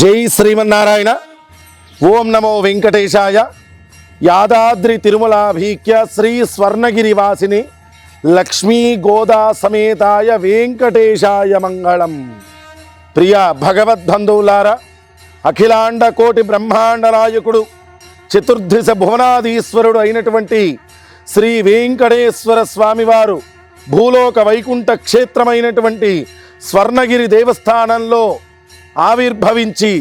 జై శ్రీమన్నారాయణ. ఓం నమో వెంకటేశాయ. యాదాద్రి తిరుమలాభీక్య శ్రీ స్వర్ణగిరివాసిని లక్ష్మీ గోదా సమేతాయ వెంకటేశాయ మంగళం. ప్రియ భగవద్బంధువులారా, అఖిలాండ కోటి బ్రహ్మాండ నాయకుడు చతుర్దశ భువనాధీశ్వరుడు అయినటువంటి శ్రీ వెంకటేశ్వర స్వామివారు భూలోక వైకుంఠ క్షేత్రమైనటువంటి స్వర్ణగిరి దేవస్థానంలో ఆవిర్భవించి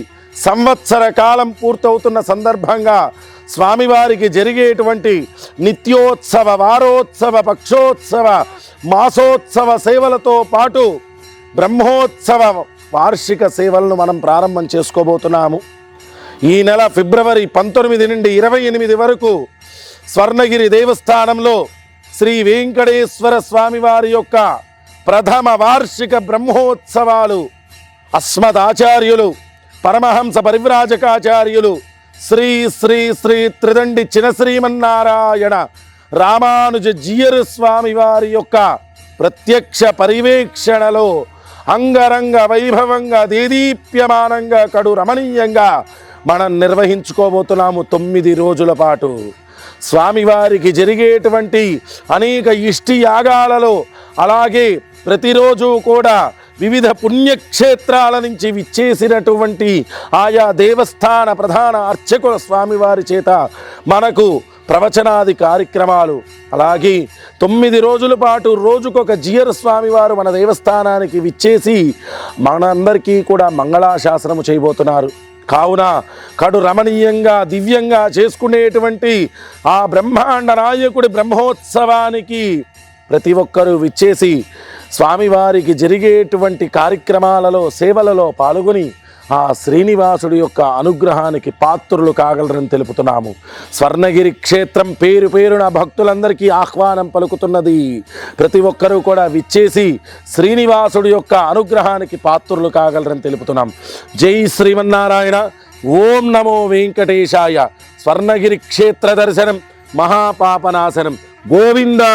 సంవత్సర కాలం పూర్తవుతున్న సందర్భంగా స్వామివారికి జరిగేటువంటి నిత్యోత్సవ, వారోత్సవ, పక్షోత్సవ, మాసోత్సవ సేవలతో పాటు బ్రహ్మోత్సవ వార్షిక సేవలను మనం ప్రారంభం చేసుకోబోతున్నాము. ఈ నెల ఫిబ్రవరి 19 నుండి 28 వరకు స్వర్ణగిరి దేవస్థానంలో శ్రీ వెంకటేశ్వర స్వామివారి యొక్క ప్రథమ వార్షిక బ్రహ్మోత్సవాలు అస్మదాచార్యులు పరమహంస పరివ్రాజకాచార్యులు శ్రీ శ్రీ శ్రీ త్రిదండి చినశ్రీమన్నారాయణ రామానుజ జీయరు స్వామి వారి యొక్క ప్రత్యక్ష పరివేక్షణలో అంగరంగ వైభవంగా దేదీప్యమానంగా కడు రమణీయంగా మనం నిర్వహించుకోబోతున్నాము. 9 రోజుల పాటు స్వామివారికి జరిగేటువంటి అనేక ఇష్టి యాగాలలో, అలాగే ప్రతిరోజు కూడా వివిధ పుణ్యక్షేత్రాల నుంచి విచ్చేసినటువంటి ఆయా దేవస్థాన ప్రధాన అర్చకుల స్వామివారి చేత మనకు ప్రవచనాది కార్యక్రమాలు, అలాగే 9 రోజుల పాటు రోజుకొక జీయర్ స్వామివారు మన దేవస్థానానికి విచ్చేసి మనందరికీ కూడా మంగళాశాసనము చేయబోతున్నారు. కావున కడు రమణీయంగా దివ్యంగా చేసుకునేటువంటి ఆ బ్రహ్మాండ నాయకుడి బ్రహ్మోత్సవానికి ప్రతి ఒక్కరూ విచ్చేసి స్వామివారికి జరిగేటువంటి కార్యక్రమాలలో, సేవలలో పాల్గొని ఆ శ్రీనివాసుడి యొక్క అనుగ్రహానికి పాత్రులు కాగలరని తెలుపుతున్నాము. స్వర్ణగిరి క్షేత్రం పేరు పేరున భక్తులందరికీ ఆహ్వానం పలుకుతున్నది. ప్రతి ఒక్కరూ కూడా విచ్చేసి శ్రీనివాసుడి యొక్క అనుగ్రహానికి పాత్రులు కాగలరని తెలుపుతున్నాం. జై శ్రీమన్నారాయణ. ఓం నమో వెంకటేశాయ. స్వర్ణగిరి క్షేత్ర దర్శనం మహాపాపనాశనం. గోవిందా.